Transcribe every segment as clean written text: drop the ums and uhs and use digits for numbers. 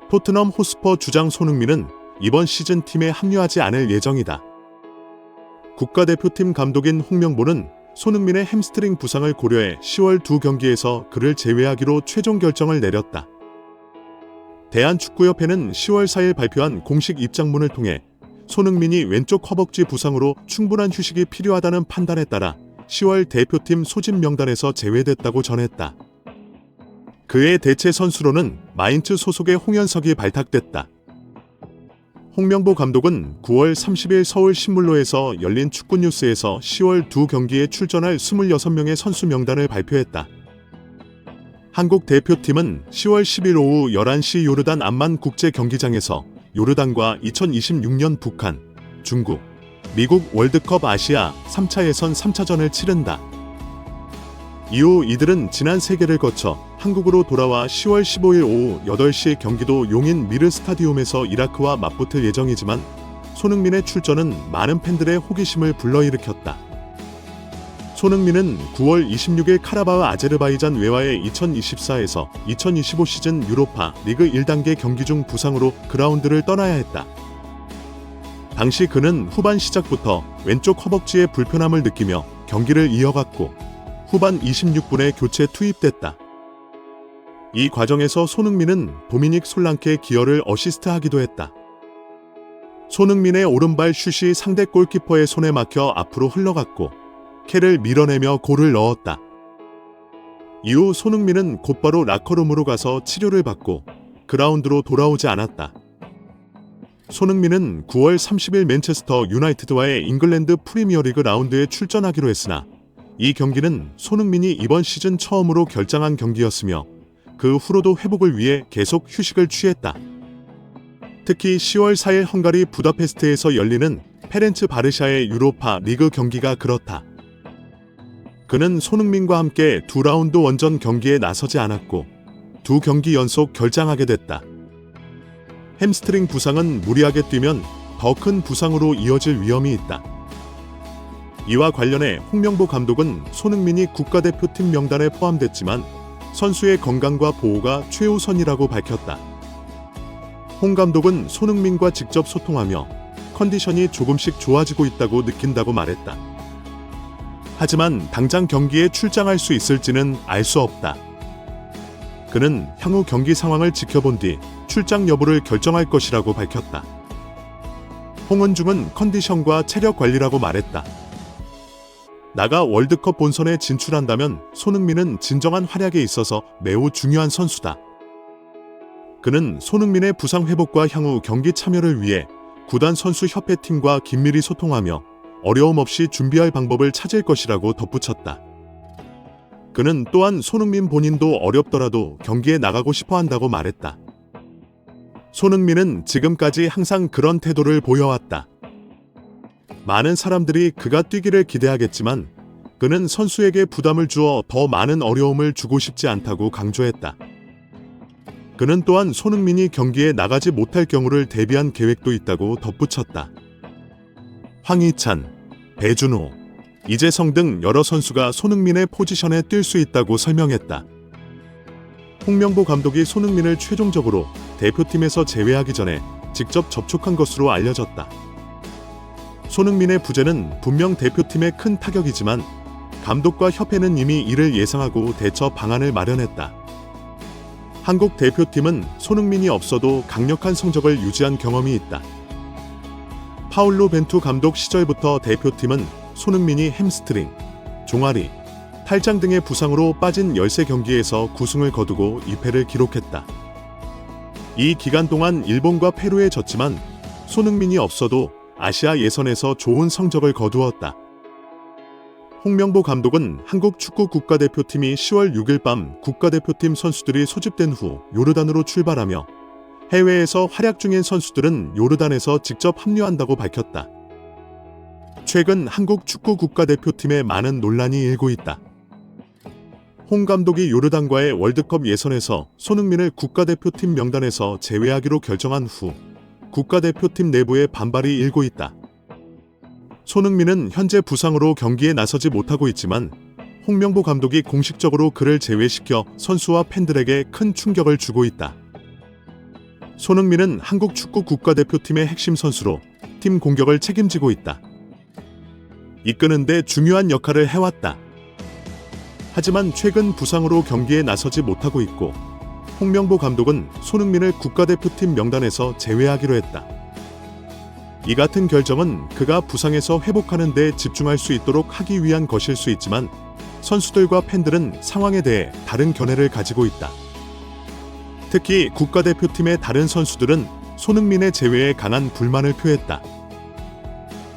토트넘 호스퍼 주장 손흥민은 이번 시즌 팀에 합류하지 않을 예정이다. 국가대표팀 감독인 홍명보는 손흥민의 햄스트링 부상을 고려해 10월 두 경기에서 그를 제외하기로 최종 결정을 내렸다. 대한축구협회는 10월 4일 발표한 공식 입장문을 통해 손흥민이 왼쪽 허벅지 부상으로 충분한 휴식이 필요하다는 판단에 따라 10월 대표팀 소집 명단에서 제외됐다고 전했다. 그의 대체 선수로는 마인츠 소속의 홍현석이 발탁됐다. 홍명보 감독은 9월 30일 서울 신문로에서 열린 축구뉴스에서 10월 두 경기에 출전할 26명의 선수 명단을 발표했다. 한국 대표팀은 10월 10일 오후 11시 요르단 암만 국제경기장에서 요르단과 2026년 북한, 중국, 미국 월드컵 아시아 3차 예선 3차전을 치른다. 이후 이들은 지난 세계를 거쳐 한국으로 돌아와 10월 15일 오후 8시 경기도 용인 미르 스타디움에서 이라크와 맞붙을 예정이지만 손흥민의 출전은 많은 팬들의 호기심을 불러일으켰다. 손흥민은 9월 26일 카라바흐 아제르바이잔 외와의 2024에서 2025 시즌 유로파 리그 1단계 경기 중 부상으로 그라운드를 떠나야 했다. 당시 그는 후반 시작부터 왼쪽 허벅지에 불편함을 느끼며 경기를 이어갔고 후반 26분에 교체 투입됐다. 이 과정에서 손흥민은 도미닉 솔랑케의 기여를 어시스트하기도 했다. 손흥민의 오른발 슛이 상대 골키퍼의 손에 막혀 앞으로 흘러갔고 캐를 밀어내며 골을 넣었다. 이후 손흥민은 곧바로 라커룸으로 가서 치료를 받고 그라운드로 돌아오지 않았다. 손흥민은 9월 30일 맨체스터 유나이티드와의 잉글랜드 프리미어리그 라운드에 출전하기로 했으나 이 경기는 손흥민이 이번 시즌 처음으로 결장한 경기였으며 그 후로도 회복을 위해 계속 휴식을 취했다. 특히 10월 4일 헝가리 부다페스트에서 열리는 페렌츠 바르샤의 유로파 리그 경기가 그렇다. 그는 손흥민과 함께 두 라운드 원정 경기에 나서지 않았고 두 경기 연속 결장하게 됐다. 햄스트링 부상은 무리하게 뛰면 더 큰 부상으로 이어질 위험이 있다. 이와 관련해 홍명보 감독은 손흥민이 국가대표팀 명단에 포함됐지만 선수의 건강과 보호가 최우선이라고 밝혔다. 홍 감독은 손흥민과 직접 소통하며 컨디션이 조금씩 좋아지고 있다고 느낀다고 말했다. 하지만 당장 경기에 출장할 수 있을지는 알 수 없다. 그는 향후 경기 상황을 지켜본 뒤 출장 여부를 결정할 것이라고 밝혔다. 홍은중은 컨디션과 체력 관리라고 말했다. 나가 월드컵 본선에 진출한다면 손흥민은 진정한 활약에 있어서 매우 중요한 선수다. 그는 손흥민의 부상 회복과 향후 경기 참여를 위해 구단 선수 협회 팀과 긴밀히 소통하며 어려움 없이 준비할 방법을 찾을 것이라고 덧붙였다. 그는 또한 손흥민 본인도 어렵더라도 경기에 나가고 싶어 한다고 말했다. 손흥민은 지금까지 항상 그런 태도를 보여왔다. 많은 사람들이 그가 뛰기를 기대하겠지만 그는 선수에게 부담을 주어 더 많은 어려움을 주고 싶지 않다고 강조했다. 그는 또한 손흥민이 경기에 나가지 못할 경우를 대비한 계획도 있다고 덧붙였다. 황희찬, 배준호, 이재성 등 여러 선수가 손흥민의 포지션에 뛸 수 있다고 설명했다. 홍명보 감독이 손흥민을 최종적으로 대표팀에서 제외하기 전에 직접 접촉한 것으로 알려졌다. 손흥민의 부재는 분명 대표팀에 큰 타격이지만 감독과 협회는 이미 이를 예상하고 대처 방안을 마련했다. 한국 대표팀은 손흥민이 없어도 강력한 성적을 유지한 경험이 있다. 파울로 벤투 감독 시절부터 대표팀은 손흥민이 햄스트링, 종아리, 탈장 등의 부상으로 빠진 13경기에서 9승을 거두고 2패를 기록했다. 이 기간 동안 일본과 페루에 졌지만 손흥민이 없어도 아시아 예선에서 좋은 성적을 거두었다. 홍명보 감독은 한국 축구 국가대표팀이 10월 6일 밤 국가대표팀 선수들이 소집된 후 요르단으로 출발하며 해외에서 활약 중인 선수들은 요르단에서 직접 합류한다고 밝혔다. 최근 한국 축구 국가대표팀에 많은 논란이 일고 있다. 홍 감독이 요르단과의 월드컵 예선에서 손흥민을 국가대표팀 명단에서 제외하기로 결정한 후 국가대표팀 내부에 반발이 일고 있다. 손흥민은 현재 부상으로 경기에 나서지 못하고 있지만 홍명보 감독이 공식적으로 그를 제외시켜 선수와 팬들에게 큰 충격을 주고 있다. 손흥민은 한국 축구 국가대표팀의 핵심 선수로 팀 공격을 책임지고 있다. 이끄는 데 중요한 역할을 해왔다. 하지만 최근 부상으로 경기에 나서지 못하고 있고 홍명보 감독은 손흥민을 국가대표팀 명단에서 제외하기로 했다. 이 같은 결정은 그가 부상에서 회복하는 데 집중할 수 있도록 하기 위한 것일 수 있지만 선수들과 팬들은 상황에 대해 다른 견해를 가지고 있다. 특히 국가대표팀의 다른 선수들은 손흥민의 제외에 강한 불만을 표했다.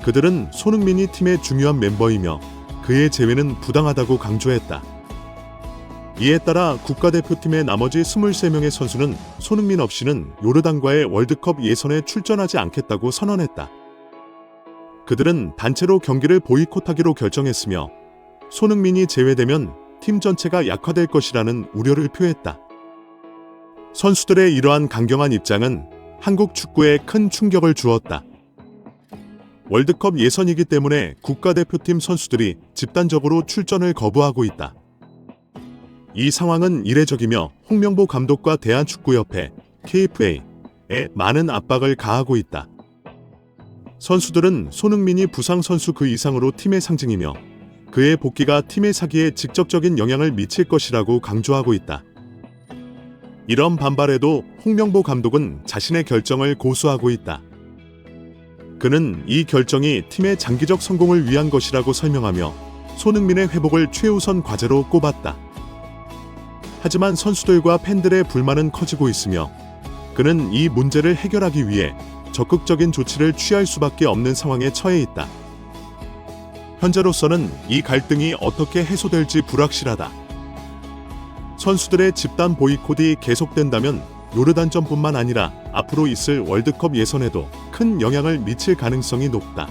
그들은 손흥민이 팀의 중요한 멤버이며 그의 제외는 부당하다고 강조했다. 이에 따라 국가대표팀의 나머지 23명의 선수는 손흥민 없이는 요르단과의 월드컵 예선에 출전하지 않겠다고 선언했다. 그들은 단체로 경기를 보이콧하기로 결정했으며 손흥민이 제외되면 팀 전체가 약화될 것이라는 우려를 표했다. 선수들의 이러한 강경한 입장은 한국 축구에 큰 충격을 주었다. 월드컵 예선이기 때문에 국가대표팀 선수들이 집단적으로 출전을 거부하고 있다. 이 상황은 이례적이며 홍명보 감독과 대한축구협회 KFA에 많은 압박을 가하고 있다. 선수들은 손흥민이 부상 선수 그 이상으로 팀의 상징이며 그의 복귀가 팀의 사기에 직접적인 영향을 미칠 것이라고 강조하고 있다. 이런 반발에도 홍명보 감독은 자신의 결정을 고수하고 있다. 그는 이 결정이 팀의 장기적 성공을 위한 것이라고 설명하며 손흥민의 회복을 최우선 과제로 꼽았다. 하지만 선수들과 팬들의 불만은 커지고 있으며 그는 이 문제를 해결하기 위해 적극적인 조치를 취할 수밖에 없는 상황에 처해 있다. 현재로서는 이 갈등이 어떻게 해소될지 불확실하다. 선수들의 집단 보이콧이 계속된다면 요르단전뿐만 아니라 앞으로 있을 월드컵 예선에도 큰 영향을 미칠 가능성이 높다.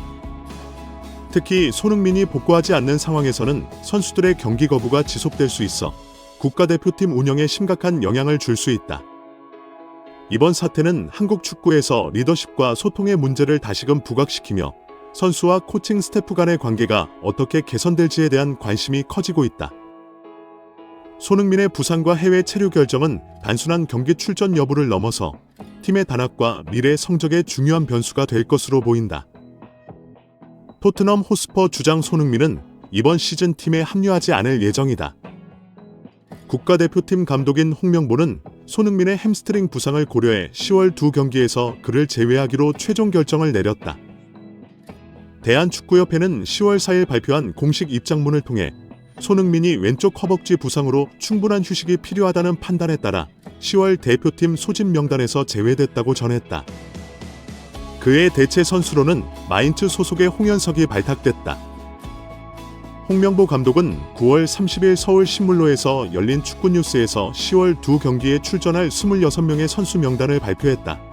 특히 손흥민이 복구하지 않는 상황에서는 선수들의 경기 거부가 지속될 수 있어 국가대표팀 운영에 심각한 영향을 줄 수 있다. 이번 사태는 한국 축구에서 리더십과 소통의 문제를 다시금 부각시키며 선수와 코칭 스태프 간의 관계가 어떻게 개선될지에 대한 관심이 커지고 있다. 손흥민의 부상과 해외 체류 결정은 단순한 경기 출전 여부를 넘어서 팀의 단합과 미래 성적의 중요한 변수가 될 것으로 보인다. 토트넘 호스퍼 주장 손흥민은 이번 시즌 팀에 합류하지 않을 예정이다. 국가대표팀 감독인 홍명보는 손흥민의 햄스트링 부상을 고려해 10월 두 경기에서 그를 제외하기로 최종 결정을 내렸다. 대한축구협회는 10월 4일 발표한 공식 입장문을 통해 손흥민이 왼쪽 허벅지 부상으로 충분한 휴식이 필요하다는 판단에 따라 10월 대표팀 소집 명단에서 제외됐다고 전했다. 그의 대체 선수로는 마인츠 소속의 홍현석이 발탁됐다. 홍명보 감독은 9월 30일 서울 신물로에서 열린 축구뉴스에서 10월 두 경기에 출전할 26명의 선수 명단을 발표했다.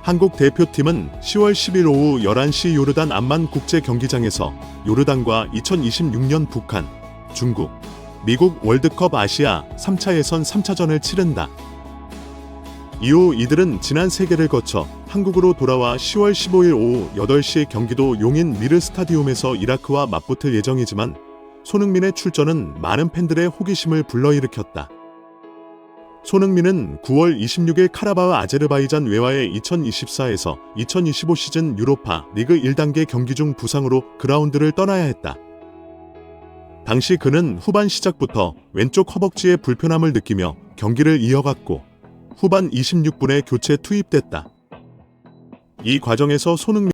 한국 대표팀은 10월 10일 오후 11시 요르단 암만 국제경기장에서 요르단과 2026년 북한, 중국, 미국 월드컵 아시아 3차 예선 3차전을 치른다. 이후 이들은 지난 세계를 거쳐 한국으로 돌아와 10월 15일 오후 8시 경기도 용인 미르 스타디움에서 이라크와 맞붙을 예정이지만 손흥민의 출전은 많은 팬들의 호기심을 불러일으켰다. 손흥민은 9월 26일 카라바흐 아제르바이잔 외와의 2024에서 2025 시즌 유로파 리그 1단계 경기 중 부상으로 그라운드를 떠나야 했다. 당시 그는 후반 시작부터 왼쪽 허벅지에 불편함을 느끼며 경기를 이어갔고 후반 26분에 교체 투입됐다. 이 과정에서 손흥민